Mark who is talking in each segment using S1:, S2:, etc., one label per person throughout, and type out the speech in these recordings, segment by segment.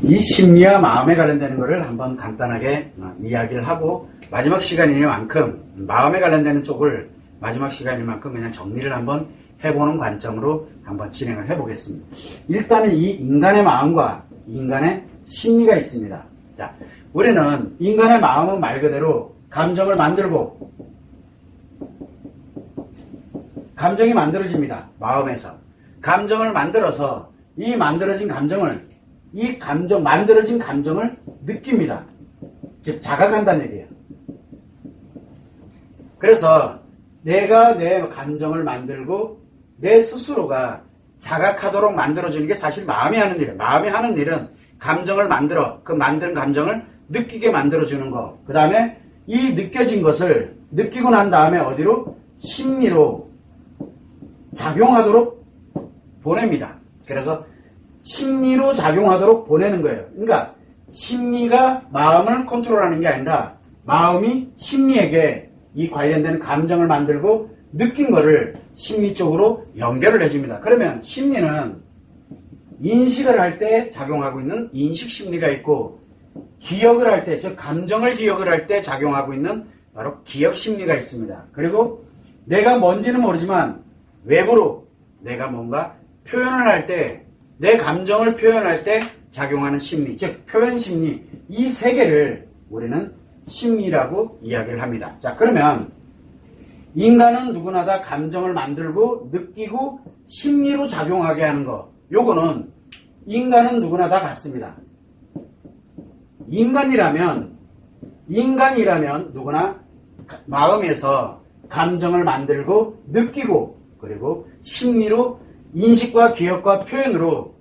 S1: 이 심리와 마음에 관련되는 것을 한번 간단하게 이야기를 하고 마지막 시간이니만큼 마음에 관련되는 쪽을 마지막 시간이만큼 그냥 정리를 한번 해보는 관점으로 한번 진행을 해보겠습니다. 일단은 이 인간의 마음과 인간의 심리가 있습니다. 자, 우리는 인간의 마음은 말 그대로 감정을 만들고 감정이 만들어집니다. 마음에서. 감정을 만들어서 이 만들어진 감정을 느낍니다. 즉 자각한다는 얘기예요. 그래서 내가 내 감정을 만들고 내 스스로가 자각하도록 만들어주는 게 사실 마음이 하는 일이에요. 마음이 하는 일은 감정을 만들어 그 만든 감정을 느끼게 만들어주는 거. 그 다음에 이 느껴진 것을 느끼고 난 다음에 어디로? 심리로 작용하도록 보냅니다. 그래서 심리로 작용하도록 보내는 거예요. 그러니까 심리가 마음을 컨트롤하는 게 아니라 마음이 심리에게 이 관련된 감정을 만들고 느낀 거를 심리 쪽으로 연결을 해줍니다. 그러면 심리는 인식을 할 때 작용하고 있는 인식 심리가 있고 기억을 할 때, 즉 감정을 기억을 할 때 작용하고 있는 바로 기억 심리가 있습니다. 그리고 내가 뭔지는 모르지만 외부로 내가 뭔가 표현을 할 때 내 감정을 표현할 때 작용하는 심리, 즉 표현 심리, 이 세 개를 우리는 심리라고 이야기를 합니다. 자, 그러면 인간은 누구나 다 감정을 만들고 느끼고 심리로 작용하게 하는 거, 요거는 인간은 누구나 다 같습니다. 인간이라면 누구나 마음에서 감정을 만들고 느끼고 그리고 심리로 인식과 기억과 표현으로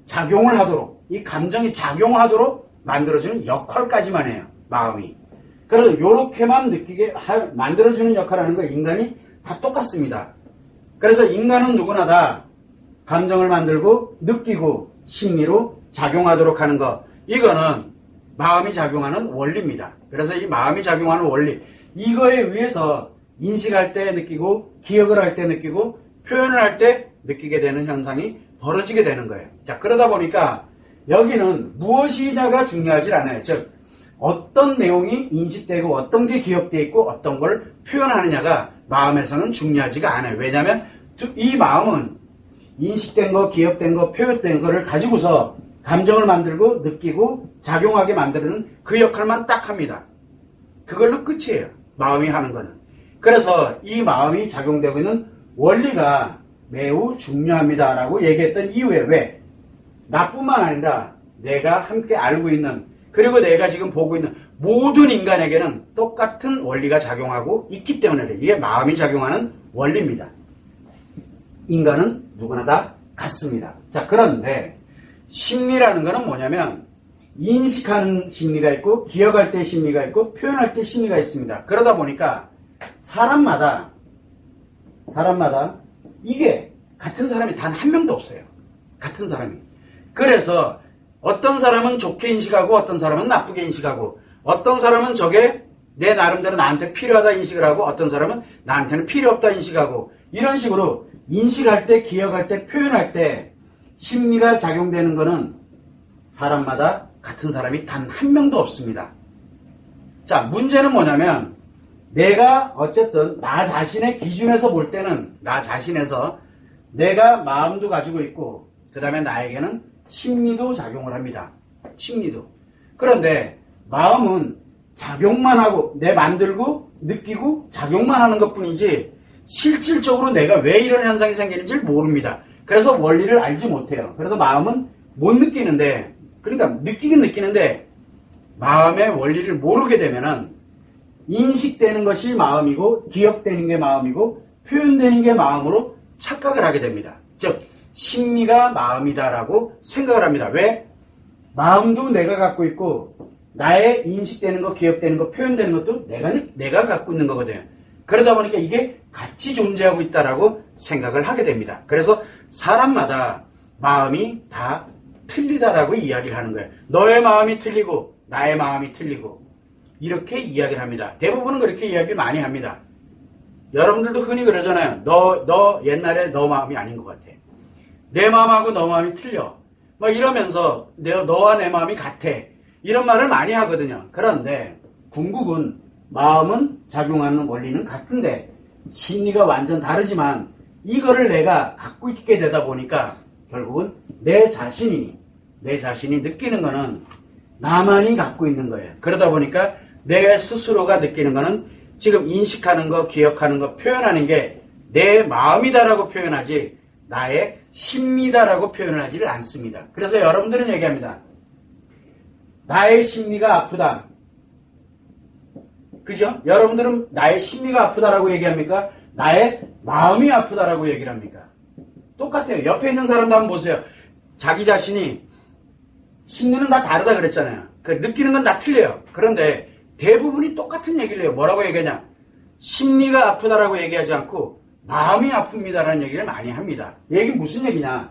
S1: 작용을 하도록, 이 감정이 작용하도록 만들어주는 역할까지만 해요. 마음이. 그래서 이렇게만 느끼게 만들어주는 역할을 하는 거 인간이 다 똑같습니다. 그래서 인간은 누구나 다 감정을 만들고 느끼고 심리로 작용하도록 하는 거, 이거는 마음이 작용하는 원리입니다. 그래서 이 마음이 작용하는 원리, 이거에 의해서 인식할 때 느끼고 기억을 할 때 느끼고 표현을 할 때 느끼게 되는 현상이 벌어지게 되는 거예요. 자, 그러다 보니까 여기는 무엇이냐가 중요하지 않아요. 즉 어떤 내용이 인식되고 어떤 게 기억되어 있고 어떤 걸 표현하느냐가 마음에서는 중요하지가 않아요. 왜냐하면 이 마음은 인식된 거, 기억된 거, 표현된 거를 가지고서 감정을 만들고 느끼고 작용하게 만드는 그 역할만 딱 합니다. 그걸로 끝이에요. 마음이 하는 거는. 그래서 이 마음이 작용되고 있는 원리가 매우 중요합니다라고 얘기했던 이유에 왜? 나뿐만 아니라 내가 함께 알고 있는 그리고 내가 지금 보고 있는 모든 인간에게는 똑같은 원리가 작용하고 있기 때문에 그래요. 이게 마음이 작용하는 원리입니다. 인간은 누구나 다 같습니다. 자, 그런데 심리라는 거는 뭐냐면 인식하는 심리가 있고 기억할 때 심리가 있고 표현할 때 심리가 있습니다. 그러다 보니까 사람마다 이게 같은 사람이 단 한 명도 없어요. 같은 사람이. 그래서 어떤 사람은 좋게 인식하고 어떤 사람은 나쁘게 인식하고 어떤 사람은 저게 내 나름대로 나한테 필요하다 인식을 하고 어떤 사람은 나한테는 필요 없다 인식하고 이런 식으로 인식할 때 기억할 때 표현할 때 심리가 작용되는 거는 사람마다 같은 사람이 단 한 명도 없습니다. 자, 문제는 뭐냐면 내가 어쨌든 나 자신의 기준에서 볼 때는 나 자신에서 내가 마음도 가지고 있고 그 다음에 나에게는 심리도 작용을 합니다. 심리도. 그런데 마음은 작용만 하고 내 만들고 느끼고 작용만 하는 것뿐이지 실질적으로 내가 왜 이런 현상이 생기는지 모릅니다. 그래서 원리를 알지 못해요. 그래서 마음은 못 느끼는데, 그러니까 느끼긴 느끼는데 마음의 원리를 모르게 되면은 인식되는 것이 마음이고 기억되는 게 마음이고 표현되는 게 마음으로 착각을 하게 됩니다. 즉 심리가 마음이다라고 생각을 합니다. 왜? 마음도 내가 갖고 있고 나의 인식되는 거, 기억되는 거, 표현되는 것도 내가 갖고 있는 거거든요. 그러다 보니까 이게 같이 존재하고 있다라고 생각을 하게 됩니다. 그래서 사람마다 마음이 다 틀리다라고 이야기를 하는 거예요. 너의 마음이 틀리고 나의 마음이 틀리고 이렇게 이야기를 합니다. 대부분은 그렇게 이야기를 많이 합니다. 여러분들도 흔히 그러잖아요. 너 옛날에 너 마음이 아닌 것 같아. 내 마음하고 너 마음이 틀려. 뭐 이러면서 너와 내 마음이 같아. 이런 말을 많이 하거든요. 그런데 궁극은 마음은 작용하는 원리는 같은데 심리가 완전 다르지만 이거를 내가 갖고 있게 되다 보니까 결국은 내 자신이 느끼는 거는 나만이 갖고 있는 거예요. 그러다 보니까 내 스스로가 느끼는 거는 지금 인식하는 거, 기억하는 거, 표현하는 게 내 마음이다라고 표현하지 나의 심리다라고 표현을 하지를 않습니다. 그래서 여러분들은 얘기합니다. 나의 심리가 아프다. 그죠? 여러분들은 나의 심리가 아프다라고 얘기합니까? 나의 마음이 아프다라고 얘기를 합니까? 똑같아요. 옆에 있는 사람도 한번 보세요. 자기 자신이 심리는 다 다르다 그랬잖아요. 그 느끼는 건 다 틀려요. 그런데 대부분이 똑같은 얘기를 해요. 뭐라고 얘기하냐? 심리가 아프다라고 얘기하지 않고 마음이 아픕니다라는 얘기를 많이 합니다. 얘기 무슨 얘기냐?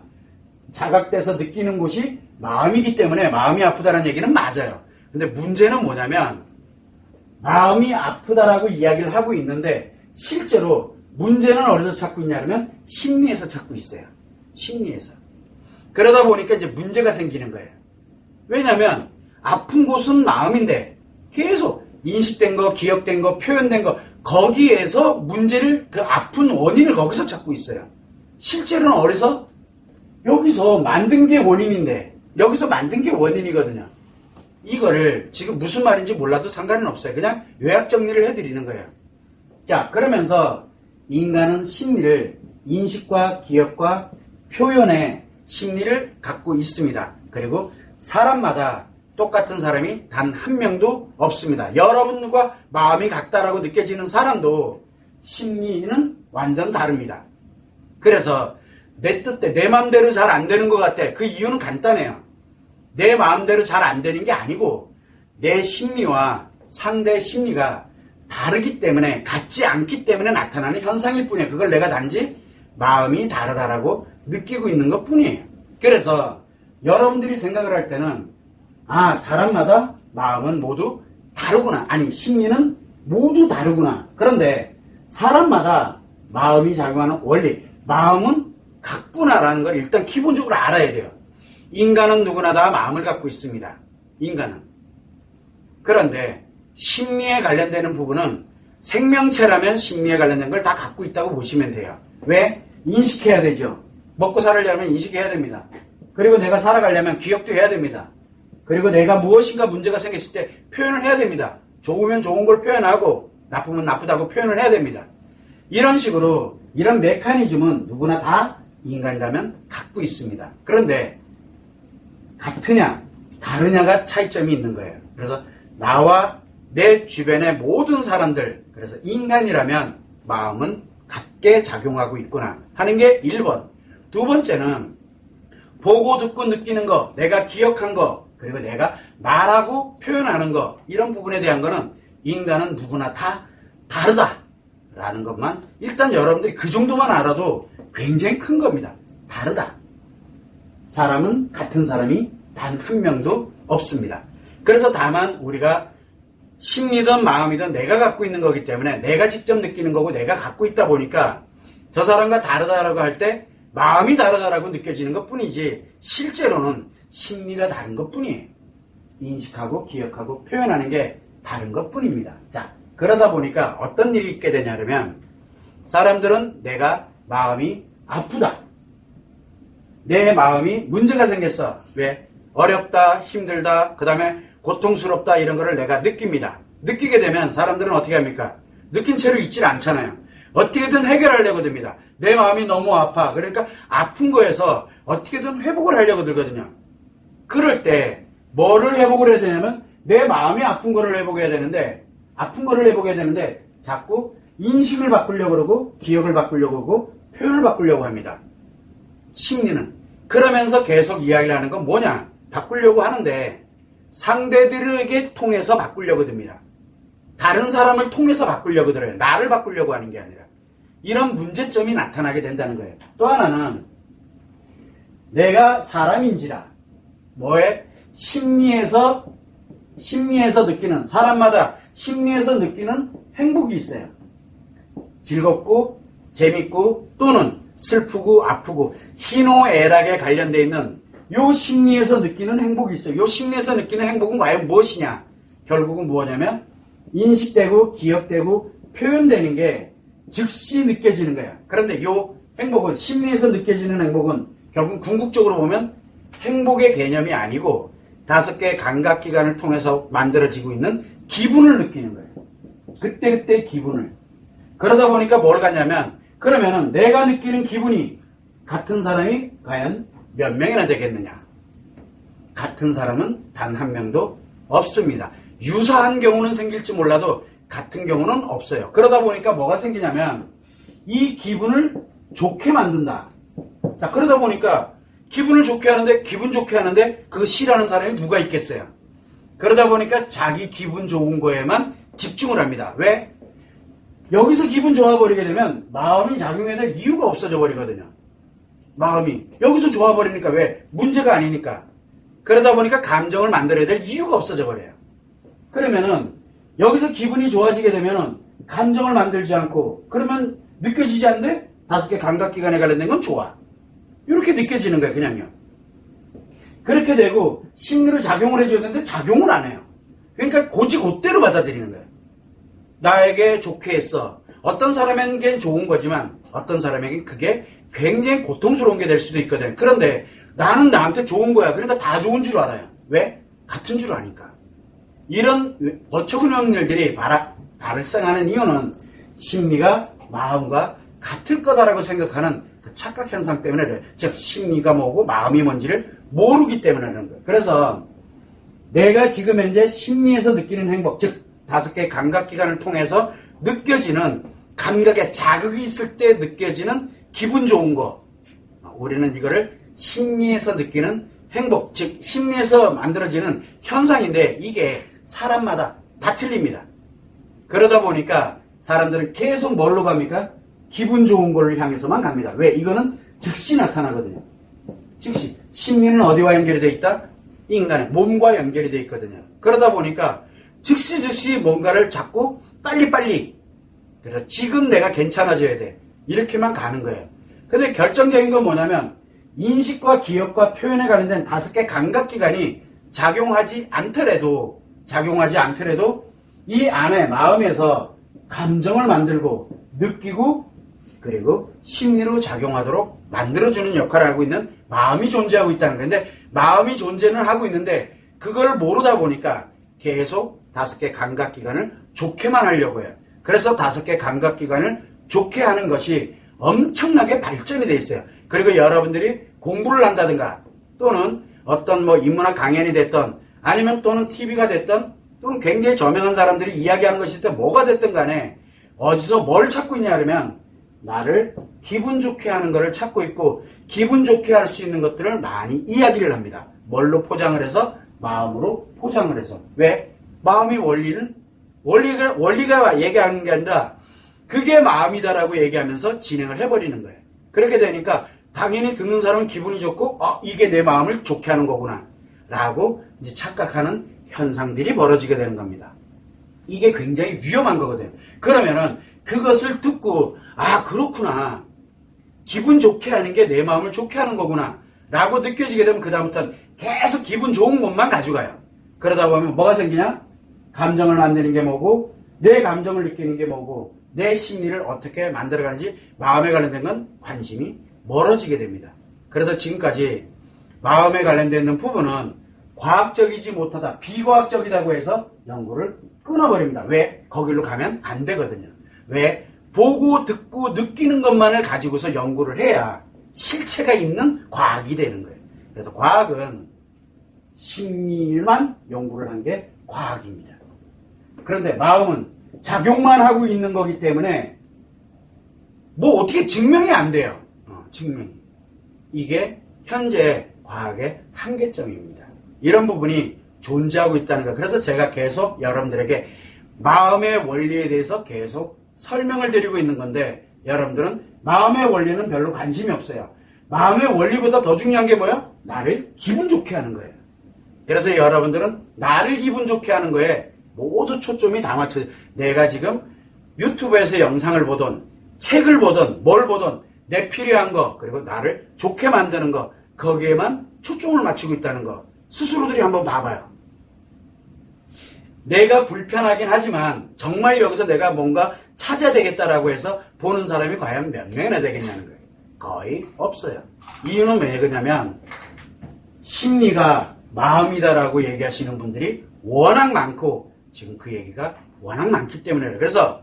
S1: 자각돼서 느끼는 곳이 마음이기 때문에 마음이 아프다라는 얘기는 맞아요. 근데 문제는 뭐냐면 마음이 아프다라고 이야기를 하고 있는데 실제로 문제는 어디서 찾고 있냐면 심리에서 찾고 있어요. 심리에서. 그러다 보니까 이제 문제가 생기는 거예요. 왜냐면 아픈 곳은 마음인데 계속 인식된 거, 기억된 거, 표현된 거 거기에서 문제를 그 아픈 원인을 거기서 찾고 있어요. 실제로는 어디서? 여기서 만든 게 원인인데 여기서 만든 게 원인이거든요. 이거를 지금 무슨 말인지 몰라도 상관은 없어요. 그냥 요약 정리를 해드리는 거예요. 자, 그러면서 인간은 심리를 인식과 기억과 표현의 심리를 갖고 있습니다. 그리고 사람마다 똑같은 사람이 단 한 명도 없습니다. 여러분과 마음이 같다라고 느껴지는 사람도 심리는 완전 다릅니다. 그래서 내 뜻대로 내 마음대로 잘 안 되는 것 같아. 그 이유는 간단해요. 내 마음대로 잘 안 되는 게 아니고 내 심리와 상대 심리가 다르기 때문에 같지 않기 때문에 나타나는 현상일 뿐이에요. 그걸 내가 단지 마음이 다르다라고 느끼고 있는 것 뿐이에요. 그래서 여러분들이 생각을 할 때는 사람마다 마음은 모두 다르구나. 아니 심리는 모두 다르구나. 그런데 사람마다 마음이 작용하는 원리, 마음은 같구나라는 걸 일단 기본적으로 알아야 돼요. 인간은 누구나 다 마음을 갖고 있습니다. 인간은. 그런데 심리에 관련되는 부분은 생명체라면 심리에 관련된 걸 다 갖고 있다고 보시면 돼요. 왜? 인식해야 되죠. 먹고 살려면 인식해야 됩니다. 그리고 내가 살아가려면 기억도 해야 됩니다. 그리고 내가 무엇인가 문제가 생겼을 때 표현을 해야 됩니다. 좋으면 좋은 걸 표현하고 나쁘면 나쁘다고 표현을 해야 됩니다. 이런 식으로 이런 메커니즘은 누구나 다 인간이라면 갖고 있습니다. 그런데 같으냐 다르냐가 차이점이 있는 거예요. 그래서 나와 내 주변의 모든 사람들, 그래서 인간이라면 마음은 같게 작용하고 있구나 하는 게 1번. 두 번째는 보고 듣고 느끼는 거, 내가 기억한 거, 그리고 내가 말하고 표현하는 거, 이런 부분에 대한 거는 인간은 누구나 다 다르다라는 것만 일단 여러분들이 그 정도만 알아도 굉장히 큰 겁니다. 다르다. 사람은 같은 사람이 단 한 명도 없습니다. 그래서 다만 우리가 심리든 마음이든 내가 갖고 있는 거기 때문에 내가 직접 느끼는 거고 내가 갖고 있다 보니까 저 사람과 다르다라고 할 때 마음이 다르다라고 느껴지는 것 뿐이지 실제로는 심리가 다른 것 뿐이에요. 인식하고 기억하고 표현하는 게 다른 것 뿐입니다. 자, 그러다 보니까 어떤 일이 있게 되냐면 사람들은 내가 마음이 아프다. 내 마음이 문제가 생겼어. 왜? 어렵다, 힘들다, 그 다음에 고통스럽다 이런 거를 내가 느낍니다. 느끼게 되면 사람들은 어떻게 합니까? 느낀 채로 있질 않잖아요. 어떻게든 해결하려고 듭니다. 내 마음이 너무 아파. 그러니까 아픈 거에서 어떻게든 회복을 하려고 들거든요. 그럴 때 뭐를 회복을 해야 되냐면 내 마음이 아픈 거를 회복해야 되는데 자꾸 인식을 바꾸려고 그러고 기억을 바꾸려고 하고 표현을 바꾸려고 합니다. 심리는. 그러면서 계속 이야기를 하는 건 뭐냐? 바꾸려고 하는데 상대들에게 통해서 바꾸려고 듭니다. 다른 사람을 통해서 바꾸려고 들어요. 나를 바꾸려고 하는 게 아니라. 이런 문제점이 나타나게 된다는 거예요. 또 하나는 내가 사람인지라 뭐에? 심리에서 느끼는, 사람마다 심리에서 느끼는 행복이 있어요. 즐겁고 재밌고 또는 슬프고 아프고 희노애락에 관련되어 있는 요 심리에서 느끼는 행복이 있어요. 요 심리에서 느끼는 행복은 과연 무엇이냐? 결국은 뭐냐면 인식되고 기억되고 표현되는 게 즉시 느껴지는 거야. 그런데 요 행복은, 심리에서 느껴지는 행복은 결국 궁극적으로 보면 행복의 개념이 아니고 5개의 감각기관을 통해서 만들어지고 있는 기분을 느끼는 거예요. 그때그때 기분을. 그러다 보니까 뭘 갖냐면, 그러면은 내가 느끼는 기분이 같은 사람이 과연 몇 명이나 되겠느냐? 같은 사람은 단 한 명도 없습니다. 유사한 경우는 생길지 몰라도 같은 경우는 없어요. 그러다 보니까 뭐가 생기냐면 이 기분을 좋게 만든다. 자, 그러다 보니까 기분을 좋게 하는데, 기분 좋게 하는데 그거 싫어하는 사람이 누가 있겠어요? 그러다 보니까 자기 기분 좋은 거에만 집중을 합니다. 왜? 여기서 기분 좋아버리게 되면 마음이 작용해야 될 이유가 없어져 버리거든요. 마음이 여기서 좋아버리니까 왜? 문제가 아니니까. 그러다 보니까 감정을 만들어야 될 이유가 없어져 버려요. 그러면은 여기서 기분이 좋아지게 되면은 감정을 만들지 않고, 그러면 느껴지지 않는데 5개 감각기관에 관련된 건 좋아. 이렇게 느껴지는 거예요. 그냥요. 그렇게 되고 심리로 작용을 해줘야 되는데 작용을 안 해요. 그러니까 곧대로 받아들이는 거예요. 나에게 좋게 했어. 어떤 사람에겐 좋은 거지만 어떤 사람에겐 그게 굉장히 고통스러운 게 될 수도 있거든. 그런데 나는 나한테 좋은 거야. 그러니까 다 좋은 줄 알아요. 왜? 같은 줄 아니까. 이런 어처구니없는 일들이 발생하는 이유는 심리가 마음과 같을 거다라고 생각하는 그 착각 현상 때문에 그래요. 즉 심리가 뭐고 마음이 뭔지를 모르기 때문에 그런 거예요. 그래서 내가 지금 현재 심리에서 느끼는 행복, 즉 5개의 감각기관을 통해서 느껴지는 감각에 자극이 있을 때 느껴지는 기분 좋은 거, 우리는 이거를 심리에서 느끼는 행복, 즉 심리에서 만들어지는 현상인데 이게 사람마다 다 틀립니다. 그러다 보니까 사람들은 계속 뭘로 갑니까? 기분 좋은 걸 향해서만 갑니다. 왜? 이거는 즉시 나타나거든요. 즉시. 심리는 어디와 연결이 되어 있다? 인간의 몸과 연결이 되어 있거든요. 그러다 보니까 즉시 뭔가를 자꾸 빨리빨리, 그래서 지금 내가 괜찮아져야 돼. 이렇게만 가는 거예요. 근데 결정적인 건 뭐냐면 인식과 기억과 표현에 관련된 5개 감각기관이 작용하지 않더라도 이 안에 마음에서 감정을 만들고 느끼고 그리고 심리로 작용하도록 만들어주는 역할을 하고 있는 마음이 존재하고 있다는 건데, 마음이 존재는 하고 있는데 그걸 모르다 보니까 계속 5개 감각기관을 좋게만 하려고 해요. 그래서 5개 감각기관을 좋게 하는 것이 엄청나게 발전이 돼 있어요. 그리고 여러분들이 공부를 한다든가 또는 어떤 뭐 인문학 강연이 됐던 아니면 또는 TV가 됐던 또는 굉장히 저명한 사람들이 이야기하는 것이 됐든 뭐가 됐든 간에 어디서 뭘 찾고 있냐 그러면 나를 기분 좋게 하는 것을 찾고 있고, 기분 좋게 할 수 있는 것들을 많이 이야기를 합니다. 뭘로 포장을 해서? 마음으로 포장을 해서. 왜? 마음이 원리가 얘기하는 게 아니라 그게 마음이다라고 얘기하면서 진행을 해버리는 거예요. 그렇게 되니까 당연히 듣는 사람은 기분이 좋고 이게 내 마음을 좋게 하는 거구나 라고 이제 착각하는 현상들이 벌어지게 되는 겁니다. 이게 굉장히 위험한 거거든요. 그러면은 그것을 듣고 그렇구나, 기분 좋게 하는 게 내 마음을 좋게 하는 거구나 라고 느껴지게 되면 그 다음부터는 계속 기분 좋은 것만 가져가요. 그러다 보면 뭐가 생기냐? 감정을 만드는 게 뭐고, 내 감정을 느끼는 게 뭐고, 내 심리를 어떻게 만들어가는지 마음에 관련된 건 관심이 멀어지게 됩니다. 그래서 지금까지 마음에 관련된 부분은 과학적이지 못하다, 비과학적이라고 해서 연구를 끊어버립니다. 왜? 거기로 가면 안 되거든요. 왜? 보고 듣고 느끼는 것만을 가지고서 연구를 해야 실체가 있는 과학이 되는 거예요. 그래서 과학은 심리만 연구를 한 게 과학입니다. 그런데 마음은 작용만 하고 있는 거기 때문에 뭐 어떻게 증명이 안 돼요. 증명이. 이게 현재 과학의 한계점입니다. 이런 부분이 존재하고 있다는 거. 그래서 제가 계속 여러분들에게 마음의 원리에 대해서 계속 설명을 드리고 있는 건데, 여러분들은 마음의 원리는 별로 관심이 없어요. 마음의 원리보다 더 중요한 게 뭐예요? 나를 기분 좋게 하는 거예요. 그래서 여러분들은 나를 기분 좋게 하는 거에 모두 초점이 다 맞춰요. 내가 지금 유튜브에서 영상을 보던 책을 보던 뭘 보던 내 필요한 거, 그리고 나를 좋게 만드는 거, 거기에만 초점을 맞추고 있다는 거. 스스로들이 한번 봐봐요. 내가 불편하긴 하지만 정말 여기서 내가 뭔가 찾아야 되겠다라고 해서 보는 사람이 과연 몇 명이나 되겠냐는 거예요. 거의 없어요. 이유는 왜 그러냐면 심리가 마음이다라고 얘기하시는 분들이 워낙 많고 지금 그 얘기가 워낙 많기 때문에 그래서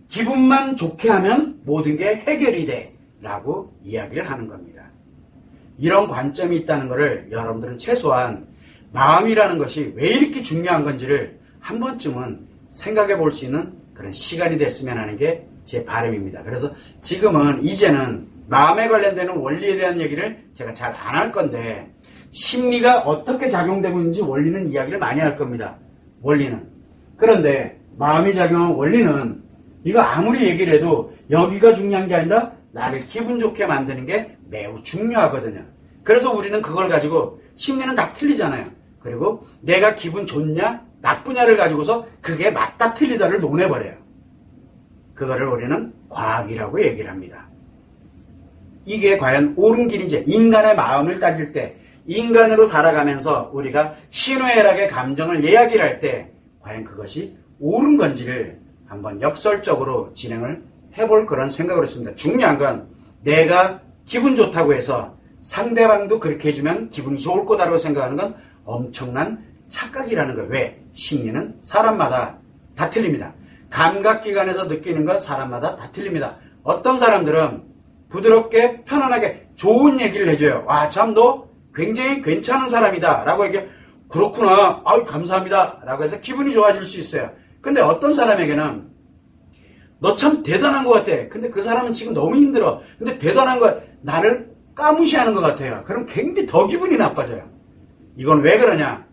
S1: 기분만 좋게 하면 모든 게 해결이 돼 라고 이야기를 하는 겁니다. 이런 관점이 있다는 것을 여러분들은 최소한 마음이라는 것이 왜 이렇게 중요한 건지를 한 번쯤은 생각해 볼 수 있는 그런 시간이 됐으면 하는 게 제 바람입니다. 그래서 지금은 이제는 마음에 관련되는 원리에 대한 얘기를 제가 잘 안 할 건데 심리가 어떻게 작용되고 있는지 원리는 이야기를 많이 할 겁니다. 원리는. 그런데 마음이 작용한 원리는 이거 아무리 얘기를 해도 여기가 중요한 게 아니라 나를 기분 좋게 만드는 게 매우 중요하거든요. 그래서 우리는 그걸 가지고 심리는 다 틀리잖아요. 그리고 내가 기분 좋냐 나쁘냐를 가지고서 그게 맞다 틀리다를 논해버려요. 그거를 우리는 과학이라고 얘기를 합니다. 이게 과연 옳은 길인지 인간의 마음을 따질 때 인간으로 살아가면서 우리가 희노애락의 감정을 이야기를 할 때 과연 그것이 옳은 건지를 한번 역설적으로 진행을 해볼 그런 생각을 했습니다. 중요한 건 내가 기분 좋다고 해서 상대방도 그렇게 해주면 기분이 좋을 거다라고 생각하는 건 엄청난 착각이라는 거예요. 왜? 심리는 사람마다 다 틀립니다. 감각기관에서 느끼는 건 사람마다 다 틀립니다. 어떤 사람들은 부드럽게 편안하게 좋은 얘기를 해줘요. 와, 참 너 굉장히 괜찮은 사람이다 라고 얘기해. 그렇구나. 아유, 감사합니다 라고 해서 기분이 좋아질 수 있어요. 근데 어떤 사람에게는 너 참 대단한 것 같아. 근데 그 사람은 지금 너무 힘들어. 근데 대단한 거 나를 까무시하는 것 같아요. 그럼 굉장히 더 기분이 나빠져요. 이건 왜 그러냐?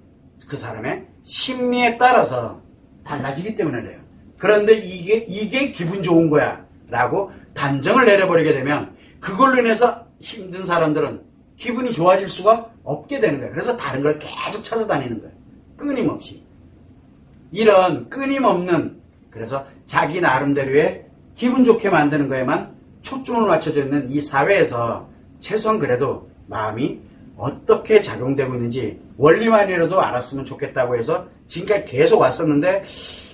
S1: 그 사람의 심리에 따라서 달라지기 때문에 그래요. 그런데 이게 기분 좋은 거야 라고 단정을 내려버리게 되면 그걸로 인해서 힘든 사람들은 기분이 좋아질 수가 없게 되는 거예요. 그래서 다른 걸 계속 찾아다니는 거예요. 끊임없이. 이런 끊임없는 그래서 자기 나름대로의 기분 좋게 만드는 거에만 초점을 맞춰져 있는 이 사회에서 최소한 그래도 마음이 어떻게 작용되고 있는지 원리만이라도 알았으면 좋겠다고 해서 지금까지 계속 왔었는데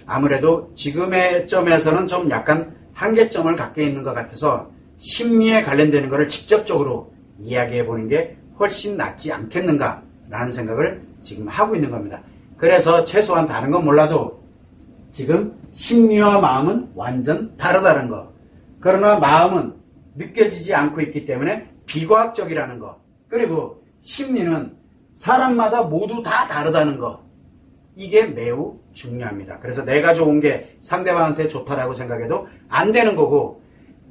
S1: 아무래도 지금의 점에서는 좀 약간 한계점을 갖게 있는 것 같아서 심리에 관련되는 것을 직접적으로 이야기해 보는 게 훨씬 낫지 않겠는가라는 생각을 지금 하고 있는 겁니다. 그래서 최소한 다른 건 몰라도 지금 심리와 마음은 완전 다르다는 거. 그러나 마음은 느껴지지 않고 있기 때문에 비과학적이라는 거. 그리고 심리는 사람마다 모두 다 다르다는 거. 이게 매우 중요합니다. 그래서 내가 좋은 게 상대방한테 좋다라고 생각해도 안 되는 거고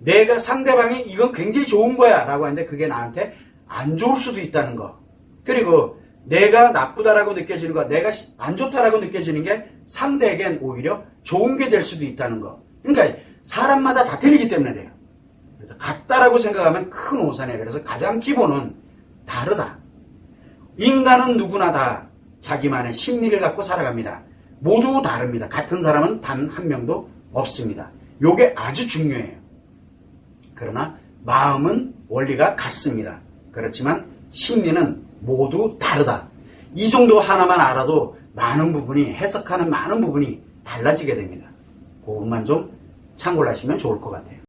S1: 내가 상대방이 이건 굉장히 좋은 거야 라고 하는데 그게 나한테 안 좋을 수도 있다는 거. 그리고 내가 나쁘다라고 느껴지는 거, 내가 안 좋다라고 느껴지는 게 상대에겐 오히려 좋은 게 될 수도 있다는 거. 그러니까 사람마다 다 틀리기 때문에 그래요. 그래서 같다라고 생각하면 큰 오산이에요. 그래서 가장 기본은 다르다. 인간은 누구나 다 자기만의 심리를 갖고 살아갑니다. 모두 다릅니다. 같은 사람은 단 한 명도 없습니다. 요게 아주 중요해요. 그러나 마음은 원리가 같습니다. 그렇지만 심리는 모두 다르다. 이 정도 하나만 알아도 많은 부분이 해석하는 많은 부분이 달라지게 됩니다. 그것만 좀 참고를 하시면 좋을 것 같아요.